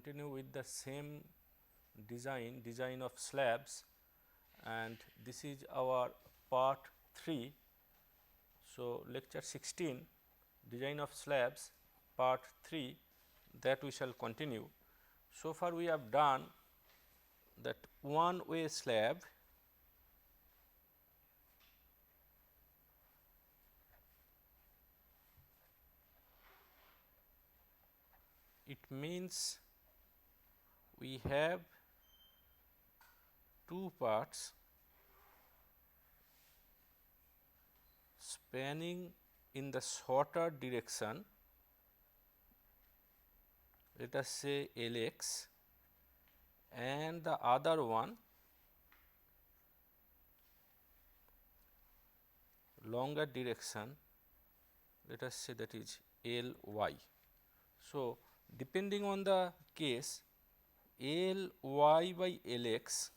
continue with the same design of slabs, and this is our part 3. So, lecture 16 design of slabs part 3, that we shall continue. So far we have done that one way slab, it means we have two parts spanning in the shorter direction, let us say Lx, and the other one longer direction, let us say that is Ly. So, depending on the case, Ly by Lx,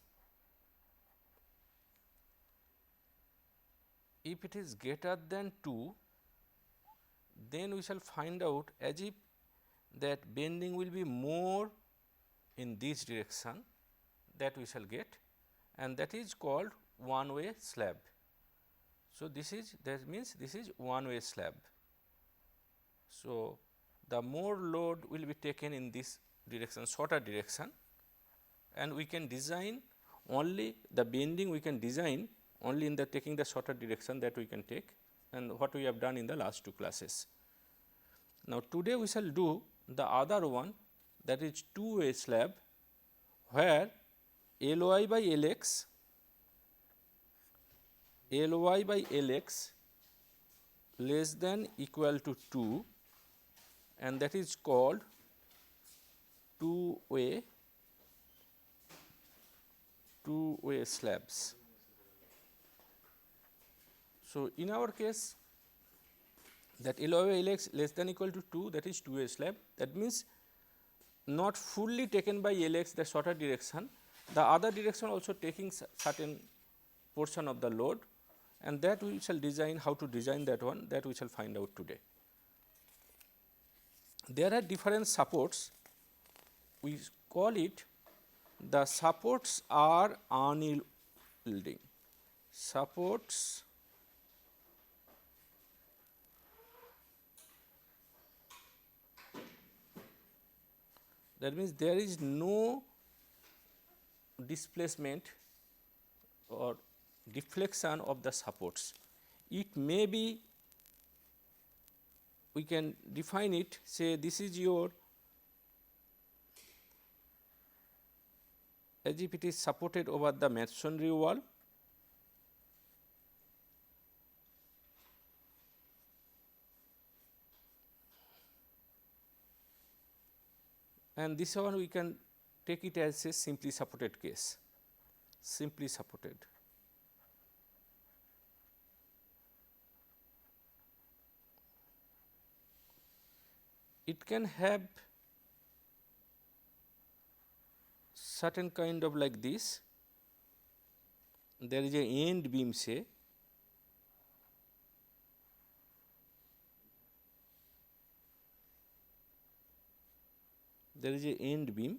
if it is greater than 2, then we shall find out as if that bending will be more in this direction, that we shall get, and that is called one way slab. So, that means this is one way slab. So, the more load will be taken in this direction, shorter direction, and we can design only the bending, we can design only in the taking the shorter direction, that we can take, and what we have done in the last 2 classes. Now, today we shall do the other one, that is two way slab, where Ly by Lx, Ly by Lx less than equal to 2, and that is called two way slabs. So, in our case, that Ly by Lx less than equal to 2, that is two way slab, that means not fully taken by Lx, the shorter direction, the other direction also taking certain portion of the load, and that we shall design, how to design that one, that we shall find out today. There are different supports, we call it, the supports are unyielding. Supports that means there is no displacement or deflection of the supports. It may be, we can define it, say this is your, as if it is supported over the masonry wall, and this one we can take it as a simply supported case, simply supported. It can have certain kind of like this, there is a end beam, say, there is a end beam,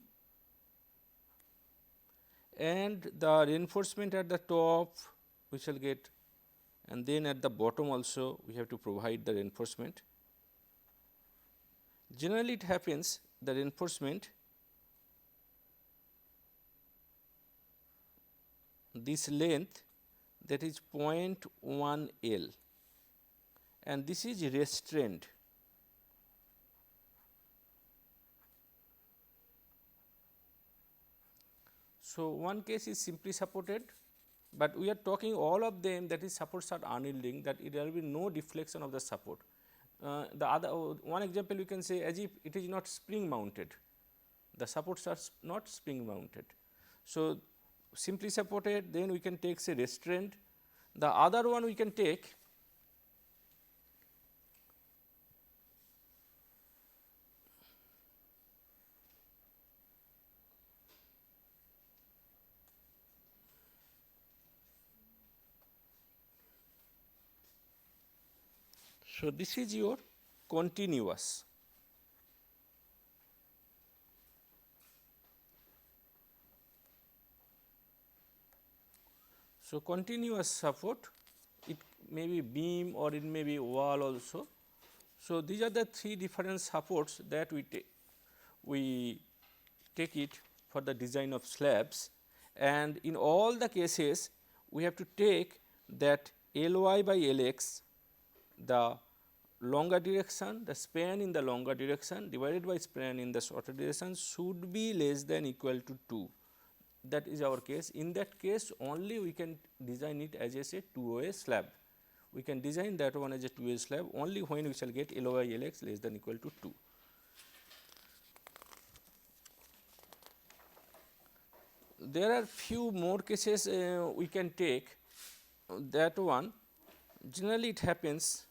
and the reinforcement at the top we shall get, and then at the bottom also we have to provide the reinforcement. Generally it happens, the reinforcement, this length, that is 0.1 L, and this is restrained. So, one case is simply supported, but we are talking all of them, that is supports are unyielding, that there will be no deflection of the support. The other one example we can say, as if it is not spring mounted, the supports are not spring mounted. So, simply supported, then we can take, say, restrained. The other one we can take So, this is your continuous. So, continuous support, it may be beam or it may be wall also. So, these are the three different supports that we take it for the design of slabs, and in all the cases we have to take that Ly by Lx, the longer direction, the span in the longer direction divided by span in the shorter direction should be less than equal to 2. That is our case. In that case only we can design it as a 2-way slab. We can design that one as a 2-way slab only when we shall get Ly Lx less than equal to 2. There are few more cases we can take. That one generally it happens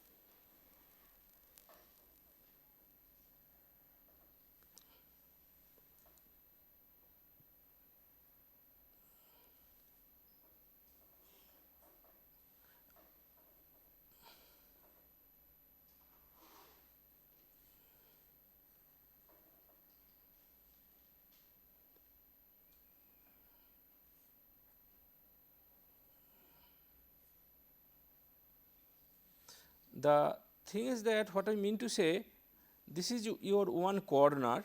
the thing is that what I mean to say, this is your one corner.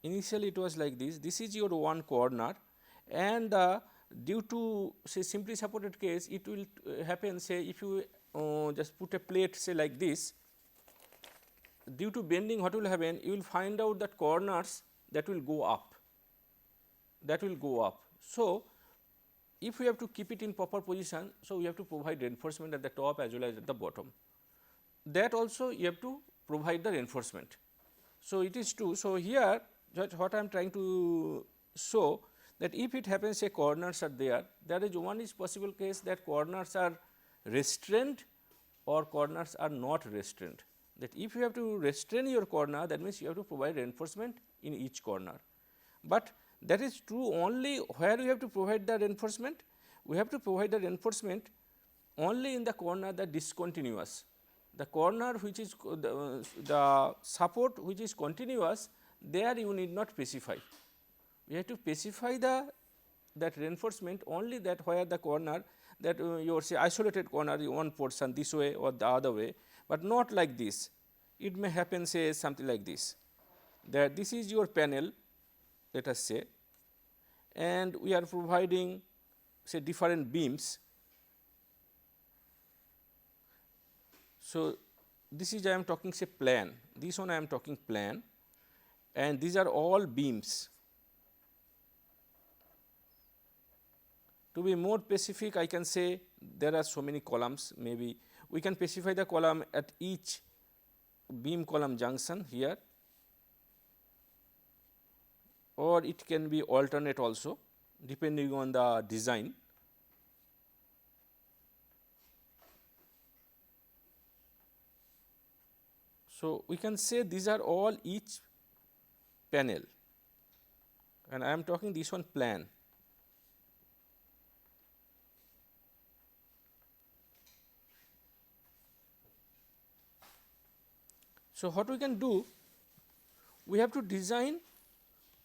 Initially it was like this is your one corner, and due to say simply supported case it will happen, say if you just put a plate say like this, due to bending what will happen, you will find out that corners that will go up, So, if we have to keep it in proper position, so we have to provide reinforcement at the top as well as at the bottom. That also you have to provide the reinforcement. So, it is true. So, here what I am trying to show, that if it happens say corners are there, there is one is possible case that corners are restrained or corners are not restrained. That if you have to restrain your corner, that means you have to provide reinforcement in each corner. But that is true only where we have to provide the reinforcement. We have to provide the reinforcement only in the corner that discontinuous. The corner which is the support which is continuous, there you need not specify. We have to specify that reinforcement only that where the corner that your say isolated corner one portion this way or the other way, but not like this. It may happen say something like this, that this is your panel, let us say, and we are providing say different beams. So, this is I am talking say plan, this one I am talking plan, and these are all beams. To be more specific, I can say there are so many columns, maybe we can specify the column at each beam column junction here, or it can be alternate also depending on the design. So, we can say these are all each panel, and I am talking this one plan. So, what we can do, we have to design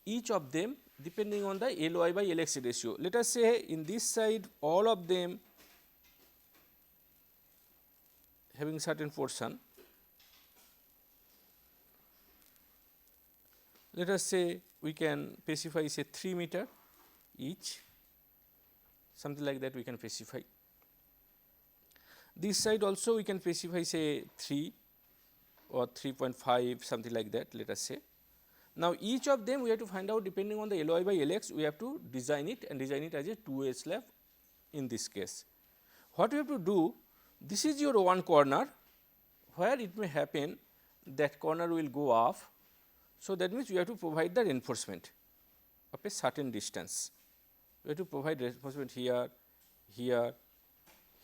each of them depending on the Ly by Lx ratio. Let us say in this side all of them having certain portion. Let us say we can specify say 3 meter each, something like that we can specify. This side also we can specify say 3 or 3.5, something like that, let us say. Now, each of them we have to find out depending on the Ly by Lx, we have to design it and design it as a 2-way slab in this case. What we have to do, this is your one corner where it may happen that corner will go off. So, that means we have to provide the reinforcement of a certain distance. We have to provide reinforcement here, here,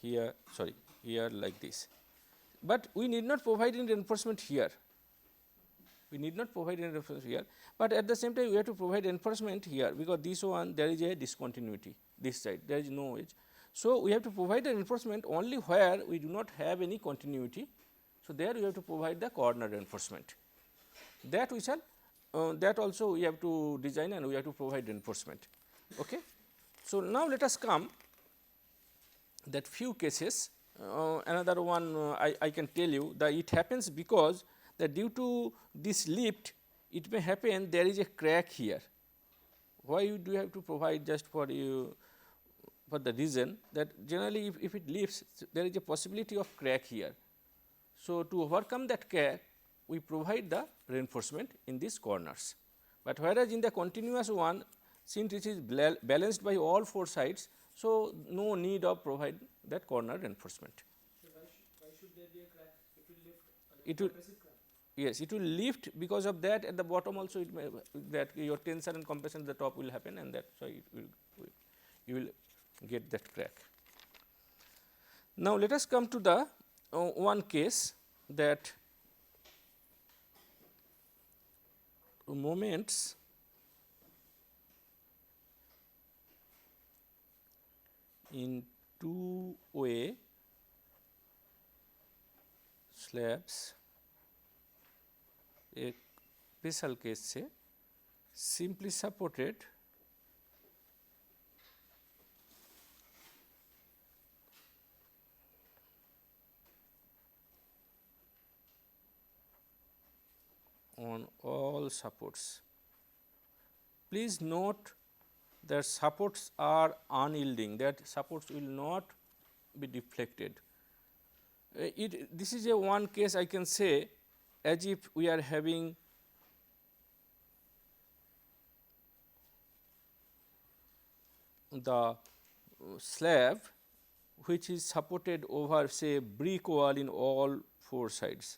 here, sorry, here like this. But we need not provide any reinforcement here. We need not provide any reinforcement here, but at the same time we have to provide reinforcement here, because this one there is a discontinuity, this side there is no edge. So, we have to provide the reinforcement only where we do not have any continuity. So, there we have to provide the corner reinforcement. That we shall that also we have to design and we have to provide reinforcement. Okay. So, now let us come that few cases, another one I can tell you that it happens because that due to this lift it may happen there is a crack here. Why you do have to provide just for you for the reason that generally if it lifts there is a possibility of crack here. So, to overcome that crack we provide the reinforcement in these corners, but whereas in the continuous one since it is balanced by all four sides. So, no need of provide that corner reinforcement. So why should there be a crack? It will lift It will compressive crack. Yes, it will lift because of that at the bottom also it may that your tension and compression at the top will happen and that so it will you will get that crack. Now, let us come to the one case that moments in two-way slabs एक special case से simply supported on all supports. Please note that supports are unyielding, that supports will not be deflected. This is a one case I can say as if we are having the slab which is supported over say brick wall in all four sides.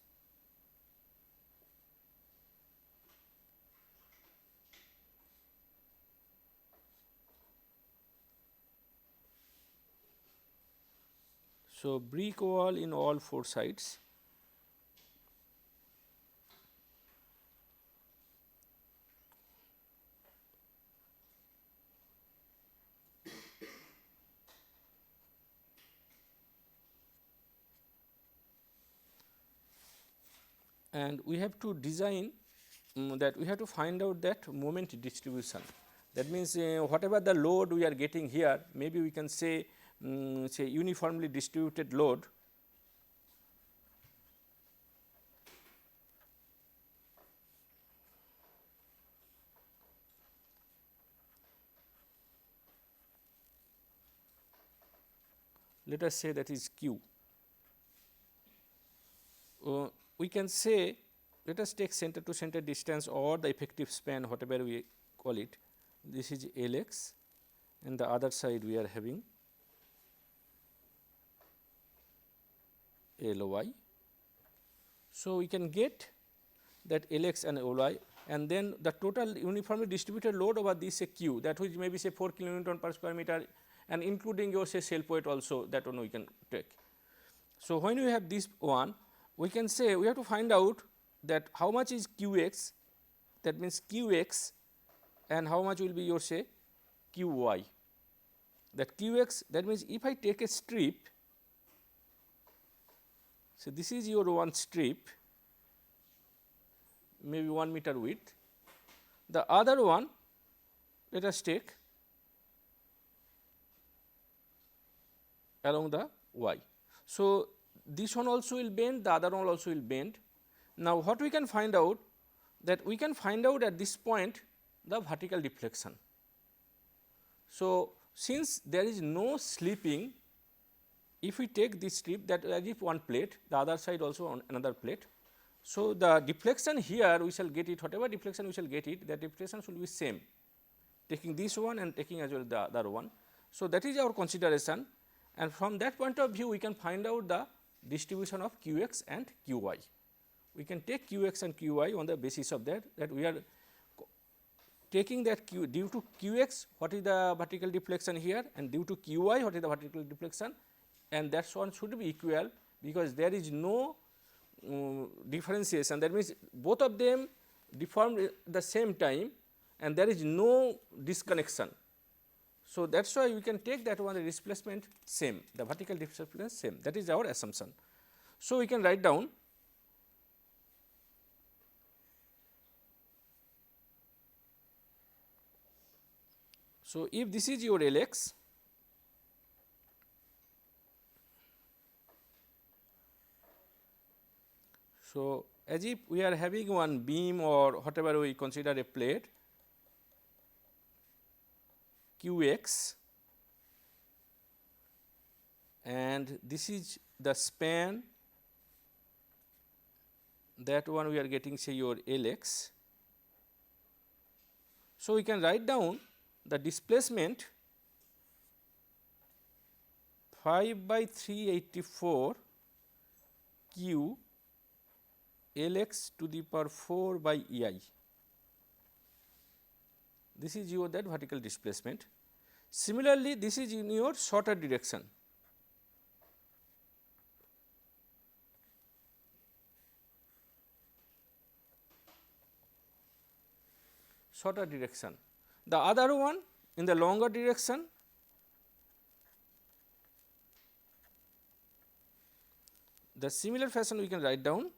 So, brick wall in all four sides. And we have to design that we have to find out that moment distribution. That means, whatever the load we are getting here, maybe we can say uniformly distributed load. Let us say that is Q. We can say, let us take center to center distance or the effective span, whatever we call it. This is Lx and the other side we are having Ly. So, we can get that Lx and Ly and then the total uniformly distributed load over this Q, that which may be say 4 kilonewton per square meter and including your say self weight also, that one we can take. So, when we have this one, we can say we have to find out that how much is Qx, that means Qx and how much will be your say Qy. That Qx, that means if I take a strip, so this is your one strip, maybe 1 meter width, the other one let us take along the y. So, this one also will bend, the other one also will bend. Now, what we can find out, that we can find out at this point the vertical deflection. So, since there is no slipping, if we take this strip, that as if one plate, the other side also on another plate. So, the deflection here we shall get it, whatever deflection we shall get it, the deflection should be same, taking this one and taking as well the other one. So, that is our consideration, and from that point of view we can find out the distribution of Qx and Qy. We can take Qx and Qy on the basis of that we are taking that due to Qx what is the vertical deflection here and due to Qy what is the vertical deflection, and that one should be equal because there is no differentiation, that means both of them deformed at the same time and there is no disconnection. So, that is why we can take that one the displacement same, the vertical displacement same, that is our assumption. So, we can write down So, if this is your Lx, so as if we are having one beam or whatever we consider a plate Qx, and this is the span, that one we are getting say your Lx. So, we can write down the displacement 5 by 384 q Lx to the power 4 by Ei. This is your that vertical displacement. Similarly, this is in your shorter direction. Shorter direction. The other one in the longer direction, the similar fashion we can write down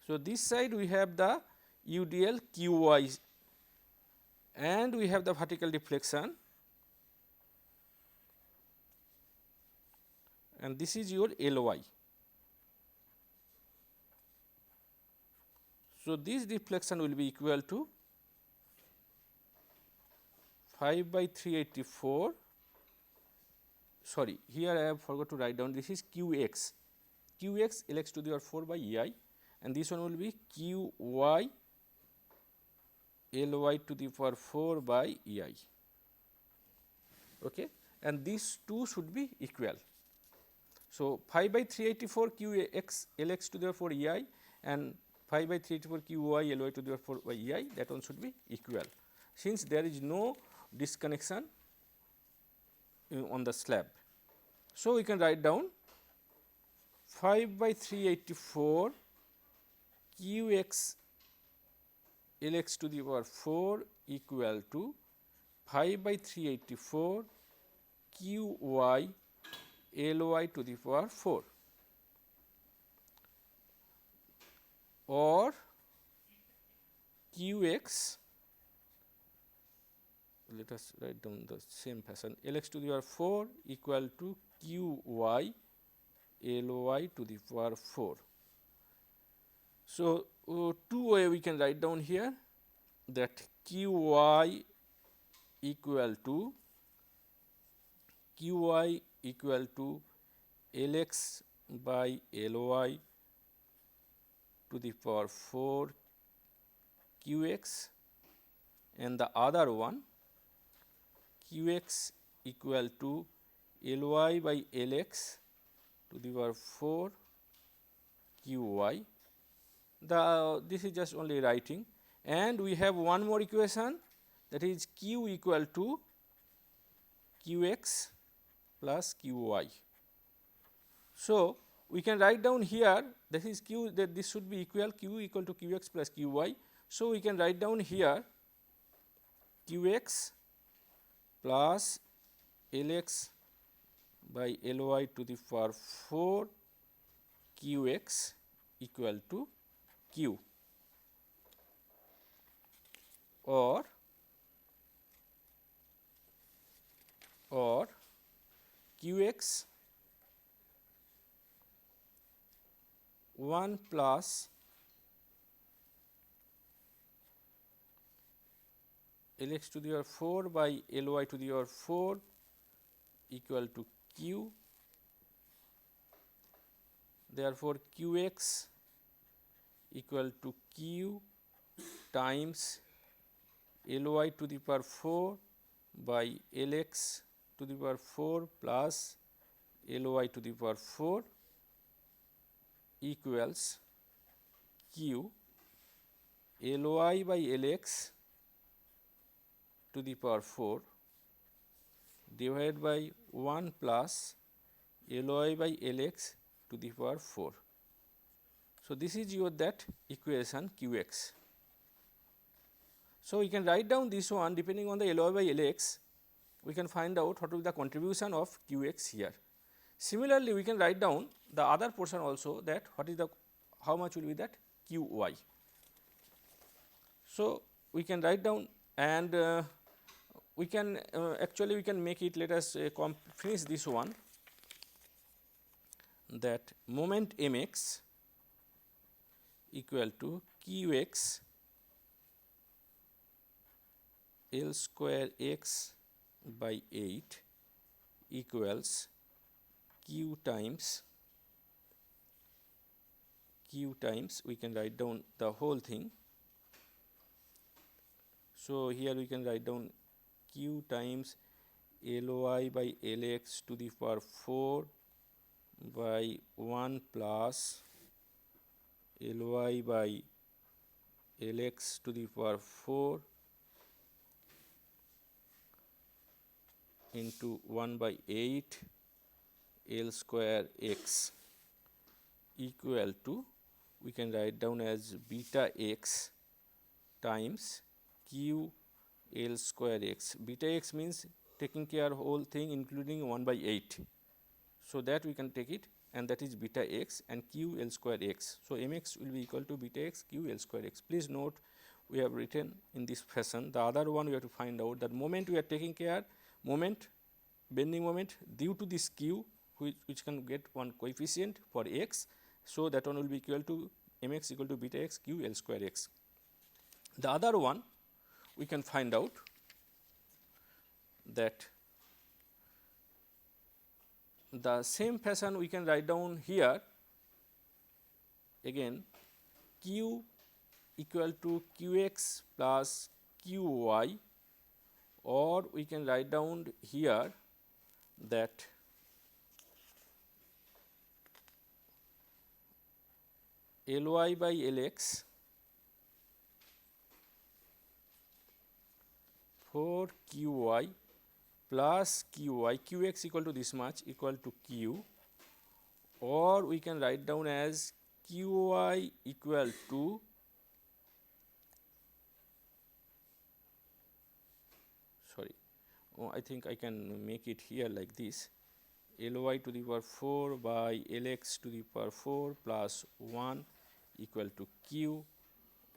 so this side we have the UDL QY and we have the vertical deflection, and this is your LY. So, this deflection will be equal to 5 by 384, sorry, here I have forgot to write down, this is Qx, Qx Lx to the power 4 by Ei, and this one will be Qy Ly to the power 4 by Ei, okay, and these two should be equal. So, 5 by 384 Qx Lx to the power 4 Ei and 5 by 384 Qy Ly to the power 4 by Ei, that one should be equal, since there is no disconnection on the slab. So, we can write down 5 by 384 Qx Lx to the power 4 equal to 5 by 384 Qy Ly to the power 4, or Qx, let us write down the same fashion, Lx to the power 4 equal to Qy Ly to the power 4. So, two way we can write down here that Qy equal to Lx by Ly to the power 4 Qx, and the other one Qx equal to Ly by Lx to the power 4 Qy. This is just only writing, and we have one more equation, that is Q equal to Qx plus Qy. So, we can write down here, this is Q, that this should be equal, Q equal to Qx plus Qy. So, we can write down here Qx plus Lx by Ly to the power 4 Qx equal to Q, or Qx 1 plus Lx to the power 4 by Ly to the power 4 equal to Q. Therefore, Qx equal to Q times Ly to the power 4 by Lx to the power 4 plus Ly to the power 4 equals Q Ly by Lx to the power 4 divided by 1 plus Ly by Lx to the power 4. So, this is your that equation Qx. So, we can write down this one, depending on the Ly by Lx, we can find out what will be the contribution of Qx here. Similarly, we can write down the other portion also, that what is the, how much will be that Qy. So, we can write down, and we can actually we can make it, let us finish this one, that moment mx equal to qx L square x by 8 equals q times we can write down the whole thing. So, here we can write down q times Ly by Lx to the power 4 by 1 plus Ly by Lx to the power 4 into 1 by 8 L square x equal to, we can write down as beta x times q L square x. Beta x means taking care whole thing including 1 by 8. So, that we can take it, and that is beta x and q L square x. So, mx will be equal to beta x q L square x. Please note, we have written in this fashion. The other one we have to find out that moment we are taking care, bending moment due to this q, which can get one coefficient for x. So, that one will be equal to mx equal to beta x q L square x. The other one we can find out that the same fashion we can write down here again, q equal to qx plus qy, or we can write down here that Ly by Lx for qy plus qx equal to this much equal to q, or we can write down as qy equal to I think I can make it here like this, Ly to the power 4 by Lx to the power 4 plus 1 equal to q,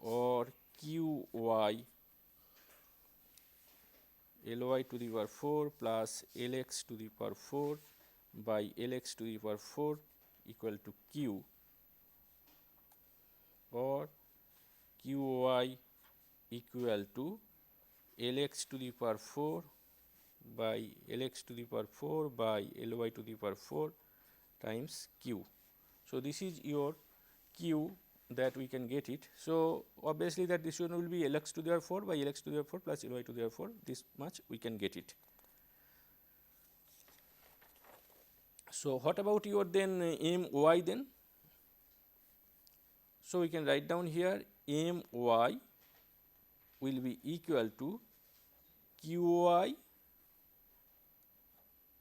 or qy Ly to the power 4 plus Lx to the power 4 by Lx to the power 4 equal to q, or qy equal to Lx to the power 4 by Lx to the power 4 by Ly to the power 4 times q. So, this is your q that we can get it. So, obviously that this one will be Lx to the power 4 by Lx to the power 4 plus Ly to the power 4, this much we can get it. So, what about your then my then? So, we can write down here my will be equal to qy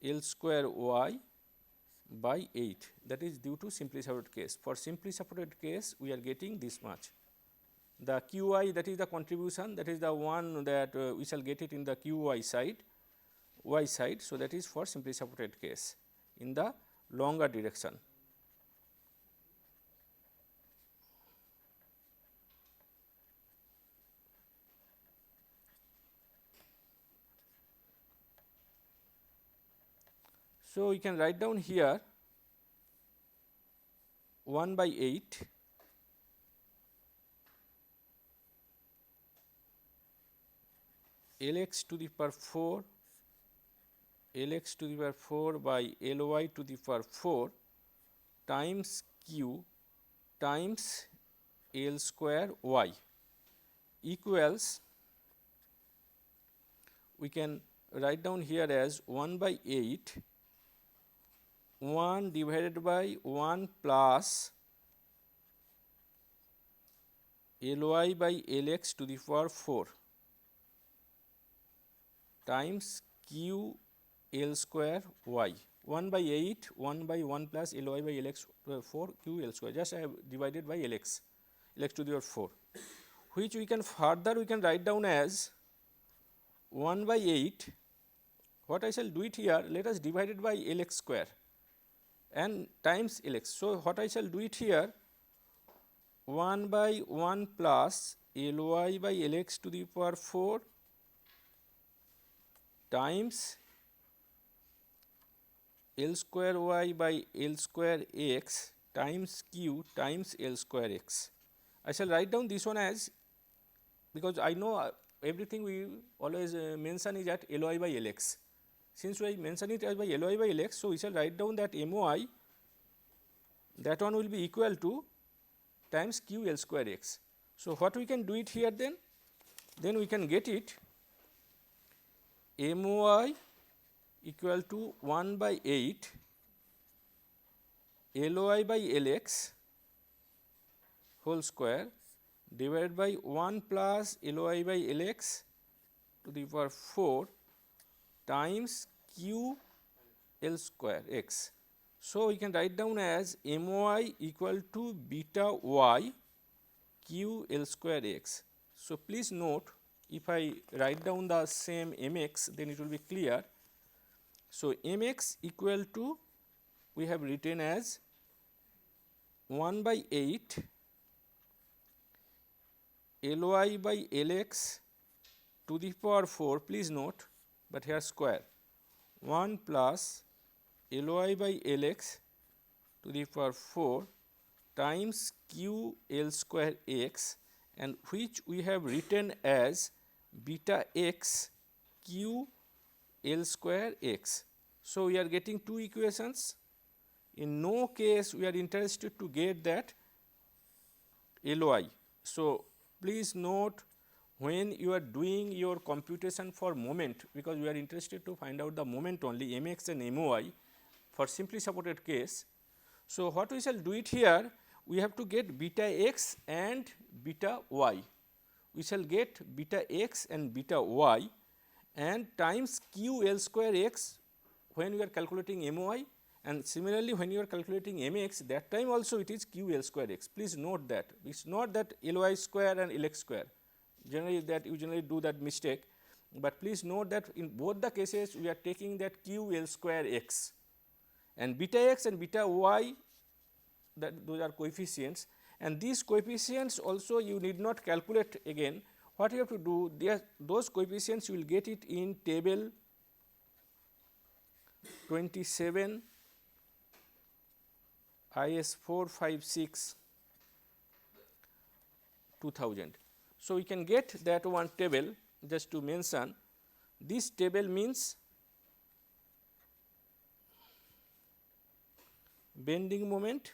L square y by 8, that is due to simply supported case. For simply supported case, we are getting this much. The qy, that is the contribution, that is the one that we shall get it in the qy side, y side. So, that is for simply supported case in the longer direction. So, we can write down here 1 by 8 Lx to the power 4 Lx to the power 4 by Ly to the power 4 times q times L square y equals, we can write down here as 1 by 8 1 divided by 1 plus Ly by Lx to the power 4 times q L square y, 1 by 8 1 by 1 plus Ly by Lx 4 q L square, just I have divided by Lx to the power 4, which we can further we can write down as 1 by 8. What I shall do it here, let us divide it by Lx square and times Lx. So, what I shall do it here, 1 by 1 plus Ly by Lx to the power 4 times L square y by L square x times q times L square x. I shall write down this one as, because I know everything we always mention is at Ly by Lx. Since we mention it as by Ly by Lx, so we shall write down that My, that one will be equal to times q L square x. So, what we can do it here then? Then we can get it My equal to 1 by 8 Ly by Lx whole square divided by 1 plus Ly by Lx to the power 4 times q L square x. So, we can write down as My equal to beta y q L square x. So, please note, if I write down the same Mx, then it will be clear. So, Mx equal to, we have written as 1 by 8 Ly by Lx to the power 4, please note, but here square, 1 plus Ly by Lx to the power 4 times q L square x, and which we have written as beta x q L square x. So, we are getting two equations. In no case we are interested to get that Ly. So, please note, when you are doing your computation for moment, because we are interested to find out the moment only Mx and My for simply supported case. So, what we shall do it here, we have to get beta x and beta y. We shall get beta x and beta y and times q L square x when we are calculating My, and similarly when you are calculating Mx, that time also it is q L square x. Please note that it is not that Ly square and Lx square, generally that you generally do that mistake, but please note that in both the cases we are taking that q L square x, and beta x and beta y, that those are coefficients, and these coefficients also you need not calculate again. What you have to do, those coefficients you will get it in table 27 IS 456 2000. So, we can get that one table. Just to mention, this table means bending moment,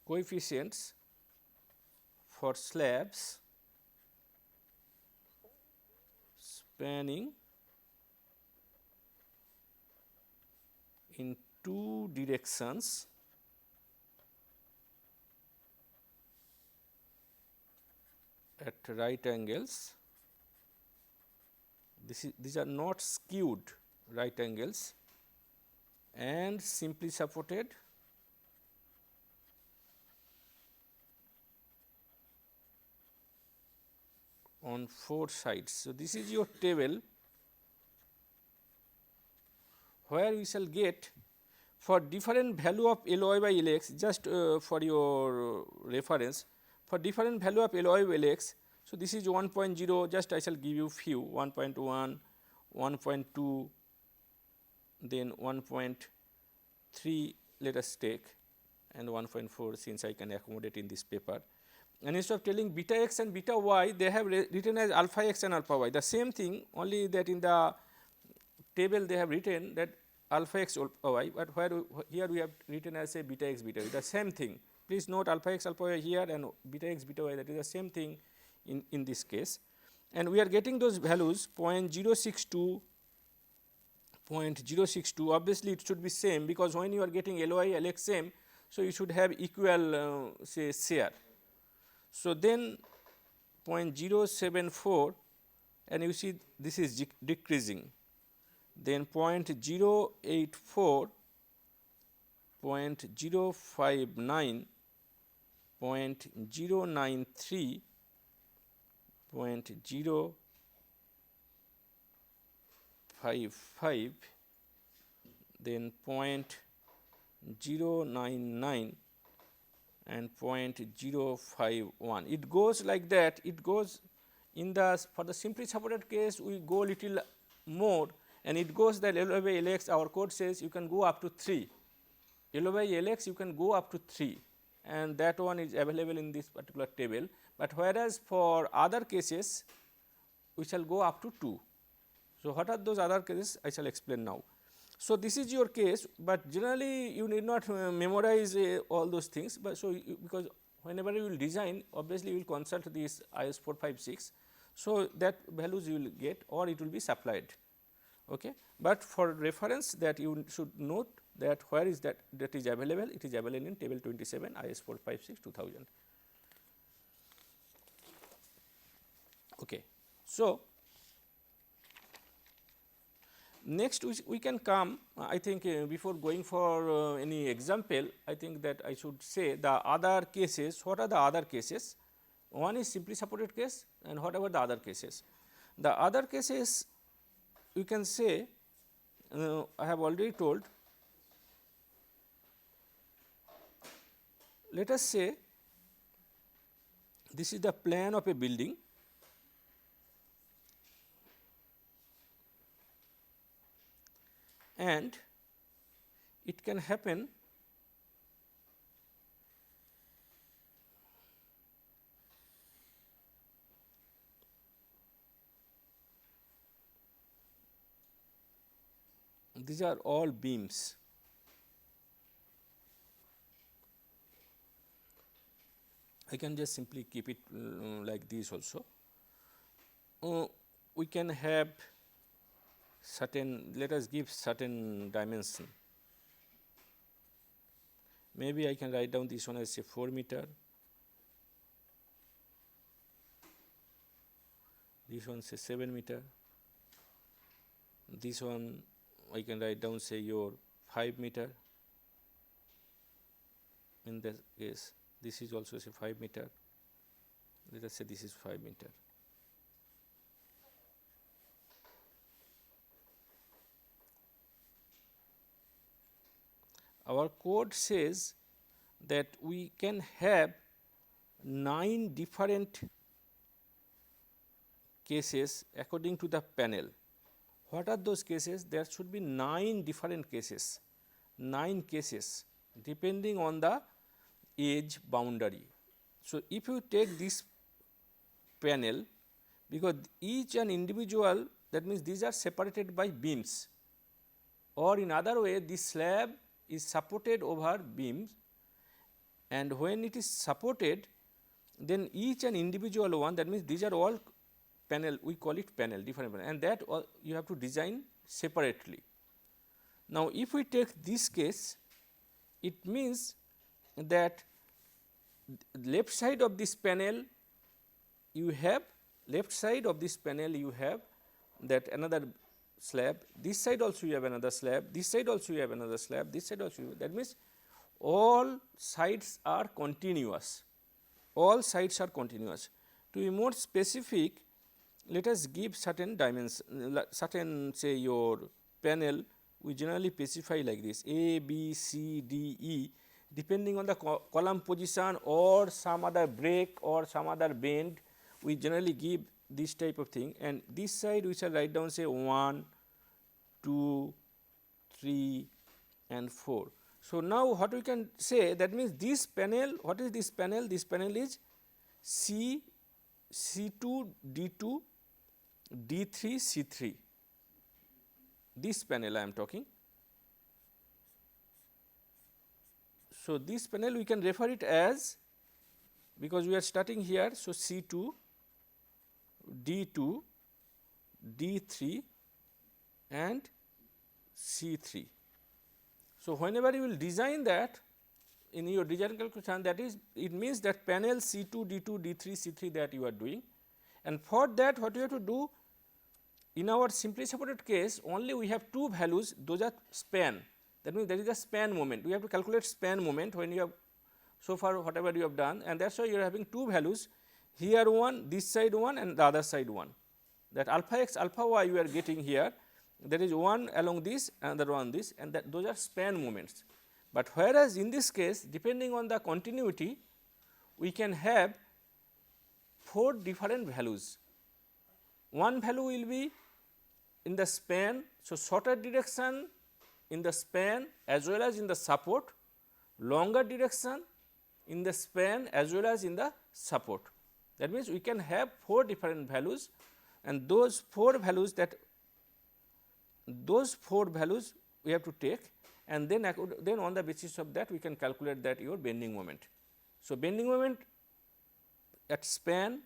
coefficients for slabs spanning in two directions at right angles. These are not skewed right angles and simply supported on four sides. So, this is your table where we shall get for different value of Ly by Lx, just for your reference, for different value of Ly by Lx. So, this is 1.0, just I shall give you few 1.1, 1.2, then 1.3 let us take, and 1.4 since I can accommodate in this paper. And instead of telling beta x and beta y, they have written as alpha x and alpha y, the same thing, only that in the table they have written that alpha x alpha y, but here we have written as a beta x beta y, the same thing. Please note alpha x alpha y here and beta x beta y, that is the same thing in this case. And we are getting those values 0.062, 0.062, obviously it should be same, because when you are getting Ly Lx same, so you should have equal say share. So, then 0.074, and you see this is decreasing, then 0.084, 0.059, 0.093, 0.055, then 0.096, 0.099 and 0.051. It goes like that. It goes in the, for the simply supported case we go little more, and it goes that L by Lx, our code says you can go up to 3. L by Lx you can go up to 3, and that one is available in this particular table. But whereas for other cases we shall go up to 2. So, what are those other cases I shall explain now. So, this is your case, but generally you need not memorize all those things, but so because whenever you will design, obviously you will consult this IS 456. So, that values you will get, or it will be supplied. Okay. But for reference, that you should note that where is that is available, it is available in table 27 IS 456 2000. Okay. So, next we can come, I think before going for any example, I think that I should say the other cases. What are the other cases? One is simply supported case, and what about the other cases? The other cases we can say, I have already told, let us say this is the plan of a building, and it can happen these are all beams. I can just simply keep it like this also. We can have certain, let us give certain dimension. Maybe I can write down this one as say 4 meter, this one say 7 meter, this one I can write down say your 5 meter. In that case, this is also say 5 meter. Let us say this is 5 meter. Our code says that we can have 9 different cases according to the panel. What are those cases? There should be 9 different cases, 9 cases depending on the edge boundary. So, if you take this panel, because each and individual, that means these are separated by beams, or in other way this slab is supported over beams, and when it is supported, then each and individual one, that means these are all panel, we call it panel, different panel, and that you have to design separately. Now, if we take this case, it means that left side of this panel you have, left side of this panel you have that another slab, this side also you have another slab, this side also you have another slab, this side also you have, that means all sides are continuous, all sides are continuous. To be more specific, let us give certain dimensions, certain say your panel, we generally specify like this A, B, C, D, E, depending on the column position or some other break or some other bend, we generally give this type of thing, and this side we shall write down say 1, 2, 3 and 4. So, now what we can say, that means this panel, what is this panel? This panel is C, C2, D2, D3, C3, this panel I am talking. So, this panel we can refer it as, because we are starting here. So, C2, D2, D3 and C3. So, whenever you will design that in your design calculation, that is, it means that panel C2, D2, D3, C3 that you are doing, and for that what you have to do, in our simply supported case only we have 2 values, those are span, that means there is a span moment, we have to calculate span moment when you have so far whatever you have done, and that is why you are having 2 values, here one, this side one and the other side one, that alpha x, alpha y you are getting here, there is one along this, another one this, and that those are span moments. But whereas in this case, depending on the continuity, we can have 4 different values. One value will be in the span, so shorter direction in the span as well as in the support, longer direction in the span as well as in the support. That means, we can have 4 different values, and those 4 values we have to take, and then on the basis of that we can calculate that your bending moment. So, bending moment at span,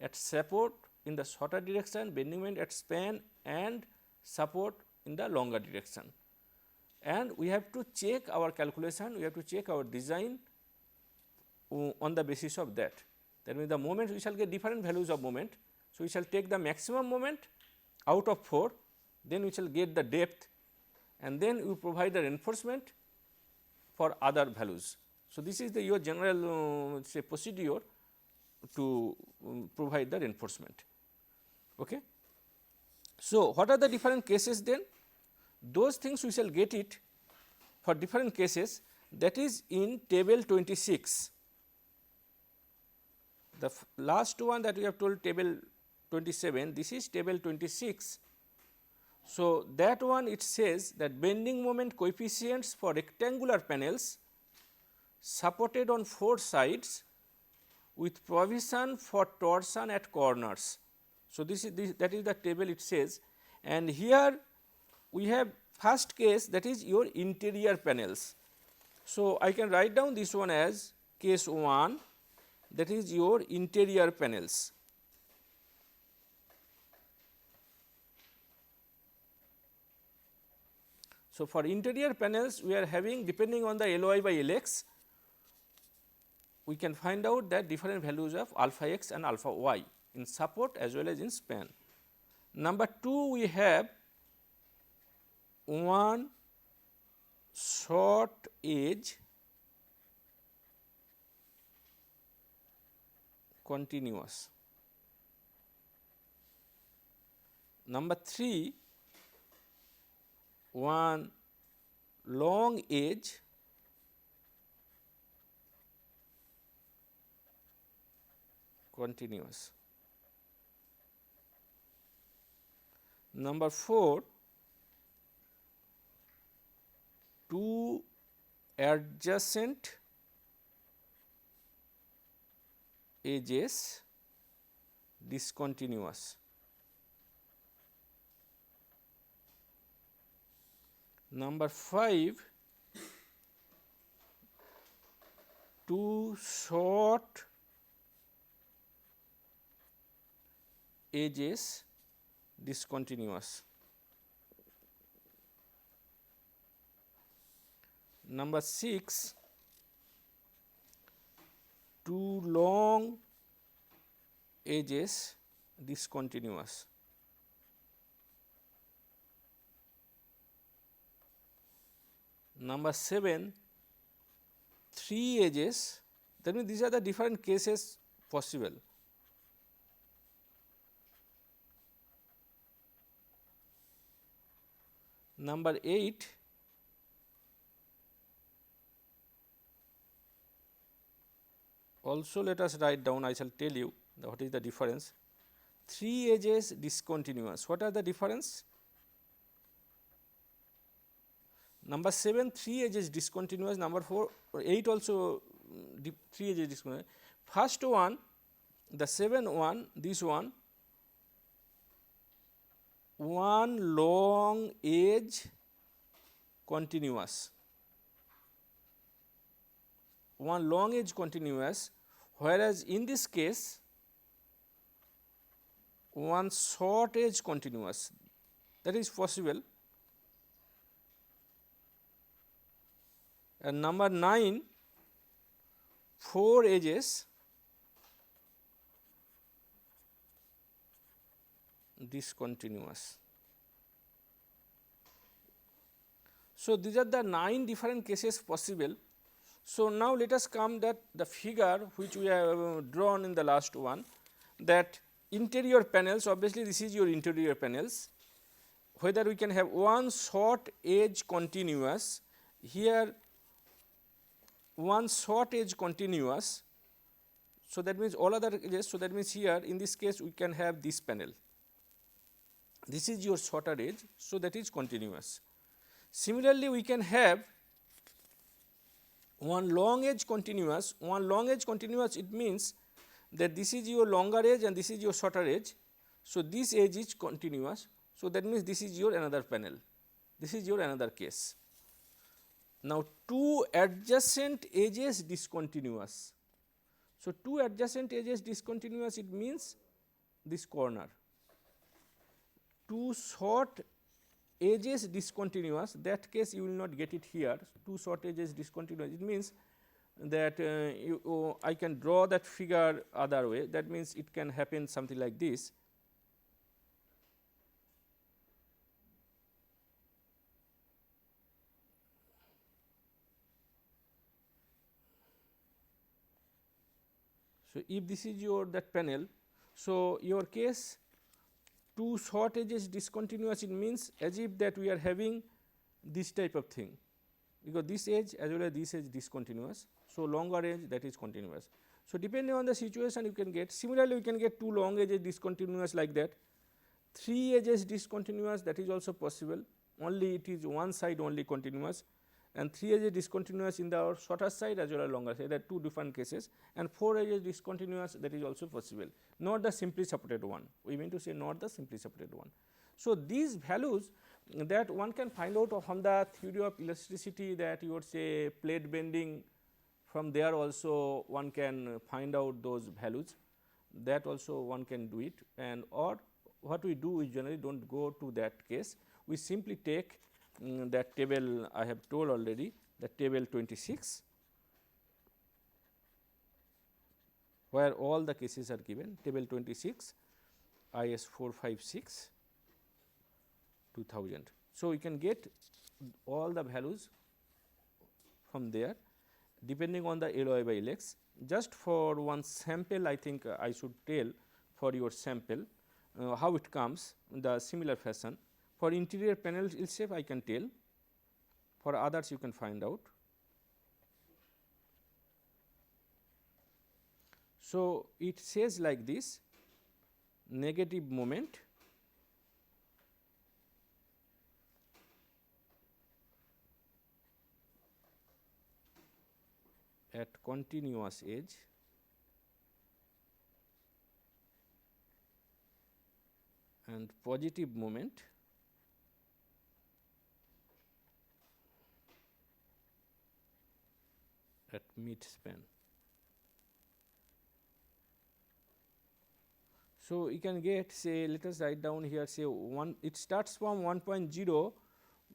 at support in the shorter direction, bending moment at span and support in the longer direction. And we have to check our calculation, we have to check our design on the basis of that. That means, the moment we shall get different values of moment. So, we shall take the maximum moment out of 4, then we shall get the depth, and then we provide the reinforcement for other values. So, this is the your general say procedure to provide the reinforcement. Okay. So, what are the different cases then? Those things we shall get it for different cases, that is in table 26. The last one that we have told table 27, this is table 26. So, that one it says that bending moment coefficients for rectangular panels supported on 4 sides with provision for torsion at corners. So, that is the table it says, and here we have first case, that is your interior panels. So, I can write down this one as case 1, that is your interior panels. So, for interior panels we are having, depending on the LY by Lx, we can find out that different values of alpha x and alpha y in support as well as in span. Number 2, we have one short edge continuous. Number 3, one long edge continuous. Number 4, two adjacent edges discontinuous. Number 5, two short edges discontinuous. Number 6, two long edges discontinuous. Number 7, 3 edges, that means these are the different cases possible. Number 8, also let us write down, I shall tell you what is the difference. 3 edges discontinuous, what are the difference? Number 7, 3 edges discontinuous. Number 4, 8 also 3 edges discontinuous. First one, the 7 one, this one long edge continuous, one long edge continuous, whereas in this case one short edge continuous, that is possible. And number 9, 4 edges discontinuous. So, these are the 9 different cases possible. So, now let us come that the figure which we have drawn in the last one, that interior panels, obviously this is your interior panels, whether we can have one short edge continuous, here one short edge continuous. So, that means all other edges. So, that means here in this case we can have this panel, this is your shorter edge. So, that is continuous. Similarly, we can have one long edge continuous. One long edge continuous, it means that this is your longer edge and this is your shorter edge. So, this edge is continuous. So, that means this is your another panel, this is your another case. Now, two adjacent edges discontinuous. So, two adjacent edges discontinuous, it means this corner. Two short edges discontinuous, that case you will not get it here. Two short edges discontinuous, it means that I can draw that figure other way. That means it can happen something like this. So, if this is your that panel, so your case two short edges discontinuous, it means as if that we are having this type of thing, because this edge as well as this edge discontinuous. So, longer edge that is continuous. So, depending on the situation you can get. Similarly, we can get two long edges discontinuous like that, three edges discontinuous, that is also possible, only it is one side only continuous, and three edges discontinuous in the shorter side as well as longer side, that two different cases, and four edges discontinuous, that is also possible, not the simply supported one. We mean to say not the simply supported one. So, these values that one can find out from the theory of elasticity, that you would say plate bending, from there also one can find out those values, that also one can do it. And or what we do, we generally do not go to that case, we simply take that table I have told already, the table 26, where all the cases are given, table 26 IS 456 2000. So, we can get all the values from there depending on the LOI by LX. Just for one sample, I think I should tell for your sample how it comes in the similar fashion. For interior panel shape I can tell, for others you can find out. So, it says like this: negative moment at continuous edge and positive moment at mid span. So, you can get, say, let us write down here, say 1, it starts from 1.0,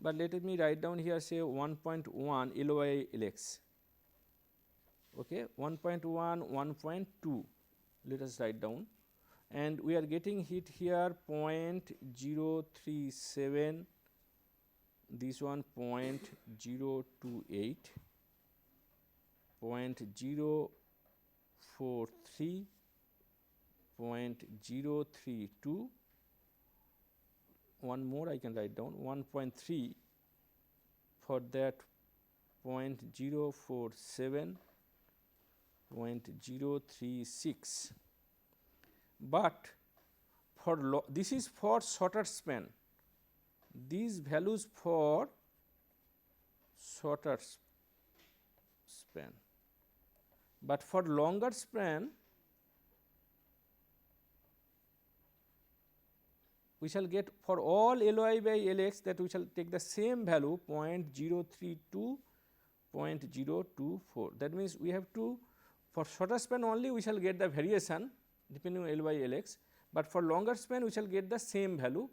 but let me write down here, say 1.1 LOI LX, okay, 1.1, 1.2, let us write down, and we are getting hit here 0.037, this one 0.028, 0.043, 0.032, one more I can write down 1.3, for that 0.047, 0.036, but for this is for shorter span, these values for shorter span, but for longer span we shall get for all LOI by LX, that we shall take the same value 0.032, 0.024. That means, we have to, for shorter span only we shall get the variation depending on LOI LX, but for longer span we shall get the same value.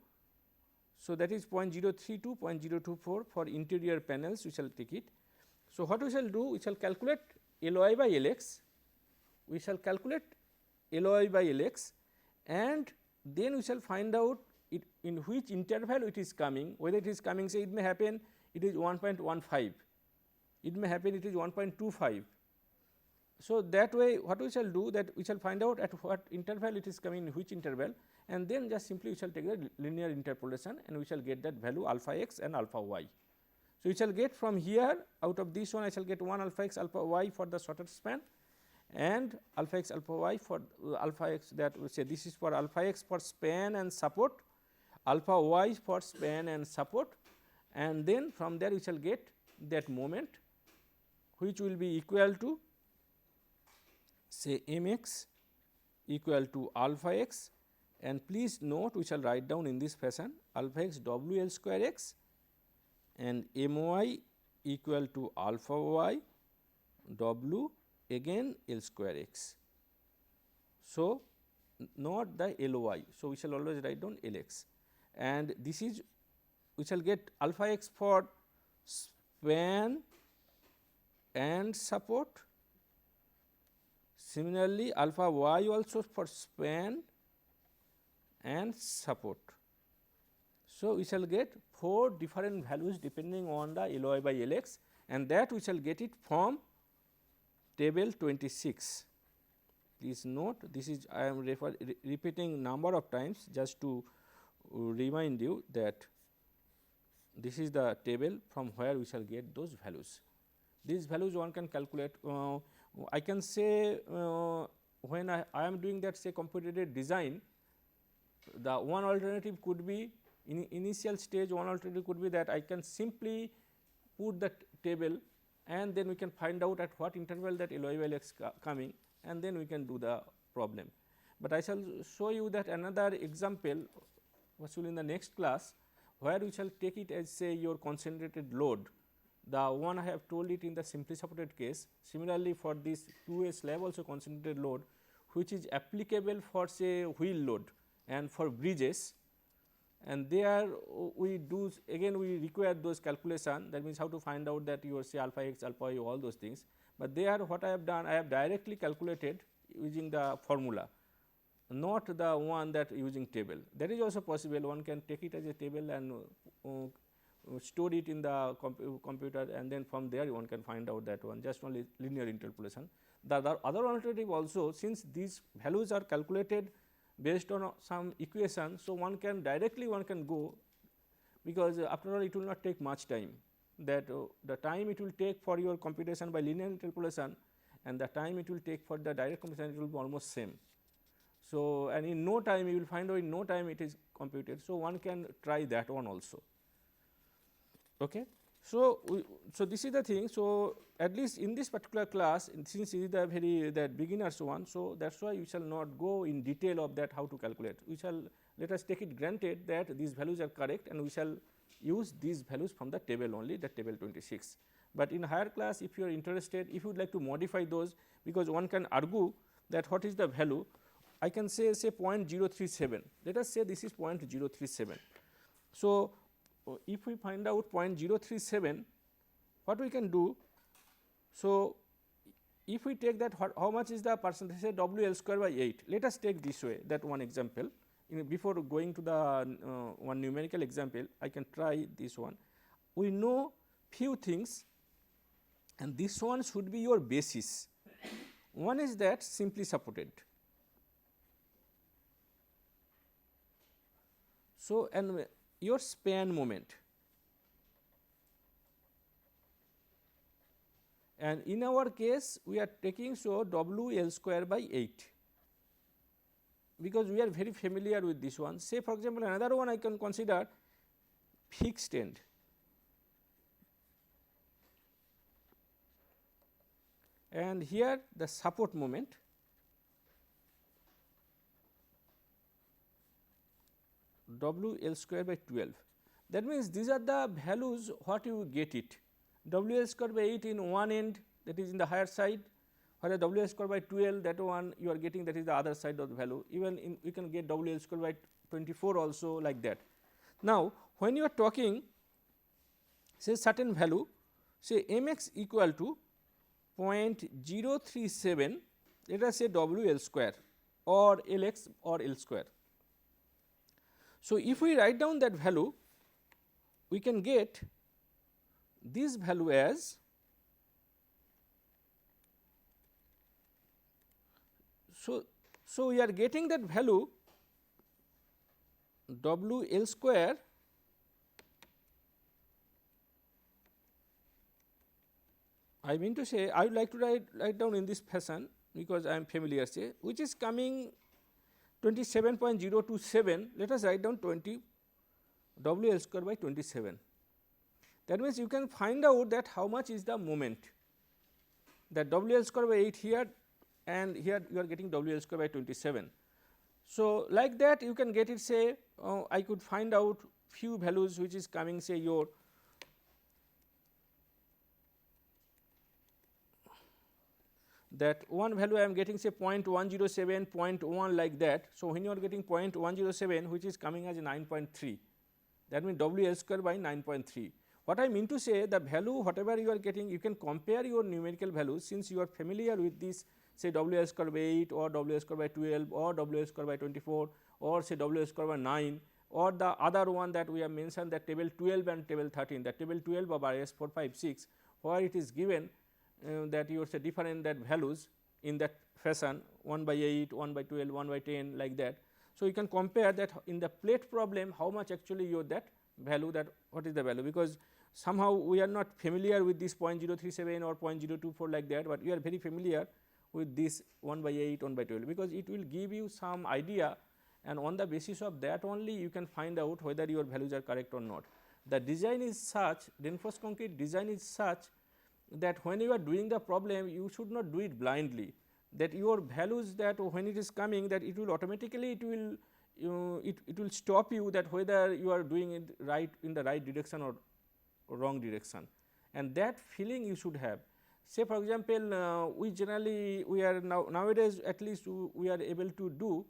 So, that is 0.032, 0.024 for interior panels we shall take it. So, what we shall do, we shall calculate LOI by LX, we shall calculate LOI by LX, and then we shall find out it in which interval it is coming, whether it is coming, say it may happen it is 1.15, it may happen it is 1.25. So, that way what we shall do, that we shall find out at what interval it is coming, in which interval, and then just simply we shall take the linear interpolation and we shall get that value alpha x and alpha y. So, we shall get from here out of this one I shall get 1 alpha x alpha y for the shorter span and alpha x alpha y for alpha x, that we say this is for alpha x for span and support, alpha y for span and support, and then from there we shall get that moment which will be equal to say m x equal to alpha x, and please note we shall write down in this fashion alpha x w L square x and m y equal to alpha y w again L square x. So, not the L y. So, we shall always write down L x, and this is we shall get alpha x for span and support. Similarly, alpha y also for span and support. So, we shall get 4 different values depending on the L y by L x, and that we shall get it from table 26. Please note this is I am repeating number of times just to remind you that this is the table from where we shall get those values. These values one can calculate. I can say when I am doing that say computer design, the one alternative could be in initial stage, one alternative could be that I can simply put the table and then we can find out at what interval that L y by L x coming, and then we can do the problem. But I shall show you that another example possibly in the next class, where we shall take it as say your concentrated load, the one I have told it in the simply supported case. Similarly, for this 2A slab also concentrated load, which is applicable for say wheel load and for bridges, and there we do again we require those calculation, that means how to find out that your say alpha x alpha y all those things. But there what I have done, I have directly calculated using the formula, not the one that using table. That is also possible, one can take it as a table and store it in the computer, and then from there one can find out that one, just only linear interpolation. The other alternative also, since these values are calculated based on some equation, so one can directly one can go, because after all it will not take much time, that the time it will take for your computation by linear interpolation and the time it will take for the direct computation, it will be almost same. So, and in no time you will find out in no time it is computed. So, one can try that one also. Okay. So, so this is the thing. So, at least in this particular class, since it is the very that beginners one, so that is why we shall not go in detail of that how to calculate. We shall let us take it granted that these values are correct, and we shall use these values from the table only, the table 26. But in higher class, if you are interested, if you would like to modify those, because one can argue that what is the value, I can say 0.037. Let us say this is 0.037. So, if we find out 0.037, what we can do? So, if we take that, how much is the percentage, say W L square by 8. Let us take this way, that one example. Before going to the one numerical example, I can try this one. We know few things, and this one should be your basis. One is that simply supported. So, and your span moment, and in our case we are taking so W L square by 8, because we are very familiar with this one. Say for example, another one I can consider fixed end. And here the support moment, W L square by 12. That means these are the values what you get it. W L square by 8 in one end, that is in the higher side, whereas W L square by 12, that one you are getting, that is the other side of the value. Even in we can get W L square by 24 also, like that. Now, when you are talking say certain value, say m x equal to 0.037, let us say W L square or L x or L square. So, if we write down that value, we can get this value as so we are getting that value W L square I mean to say I would like to write down in this fashion because I am familiar, say, which is coming 27.027, let us write down 20 WL square by 27. That means you can find out that how much is the moment, that WL square by 8 here, and here you are getting WL square by 27. So, like that you can get it, say I could find out few values which is coming, say your that one value I am getting, say 0.107, 0.1 like that. So, when you are getting 0.107 which is coming as 9.3, that means WL square by 9.3. What I mean to say, the value whatever you are getting, you can compare your numerical values, since you are familiar with this, say WL square by 8 or WL square by 12 or WL square by 24 or say WL square by 9, or the other one that we have mentioned, that table 12 and table 13, that table 12 of RS 456, where it is given that you say different that values in that fashion, 1 by 8, 1 by 12, 1 by 10 like that. So, you can compare that in the plate problem how much actually your that value, that what is the value, because somehow we are not familiar with this 0.037 or 0.024 like that, but we are very familiar with this 1 by 8, 1 by 12, because it will give you some idea, and on the basis of that only you can find out whether your values are correct or not. The design is such, reinforced concrete design is such that when you are doing the problem, you should not do it blindly, that your values, that when it is coming, that it will automatically it will stop you, that whether you are doing it right in the right direction or wrong direction, and that feeling you should have. Say for example, we generally we are nowadays at least we are able to do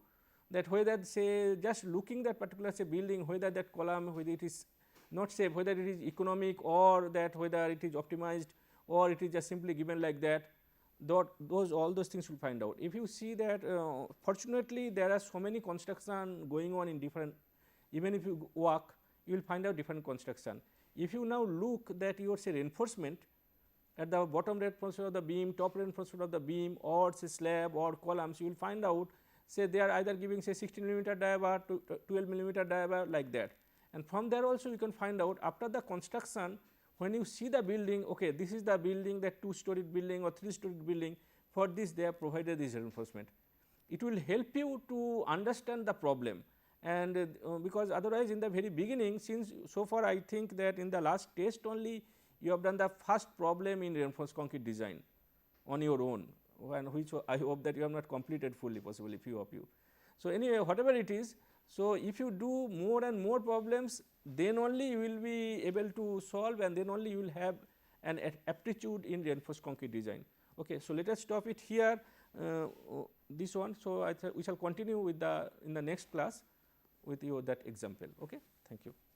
that, whether say just looking that particular say building, whether that column, whether it is not safe, whether it is economic, or that whether it is optimized, or it is just simply given like that, those all those things will find out. If you see that fortunately there are so many construction going on in different, even if you walk you will find out different construction. If you now look that your say reinforcement at the bottom reinforcement of the beam, top reinforcement of the beam, or say slab or columns, you will find out say they are either giving say 16 millimeter diabar to 12 millimeter diabar like that, and from there also you can find out after the construction, when you see the building, okay, this is the building, that 2-storied building or 3-storied building, for this they have provided this reinforcement. It will help you to understand the problem, and because otherwise in the very beginning, since so far I think that in the last test only you have done the first problem in reinforced concrete design on your own, and which I hope that you have not completed fully, possibly few of you. So, anyway, whatever it is, so if you do more and more problems, then only you will be able to solve, and then only you will have an aptitude in reinforced concrete design. Okay, so let us stop it here, this one. So, we shall continue with the in the next class with you that example. Okay, thank you.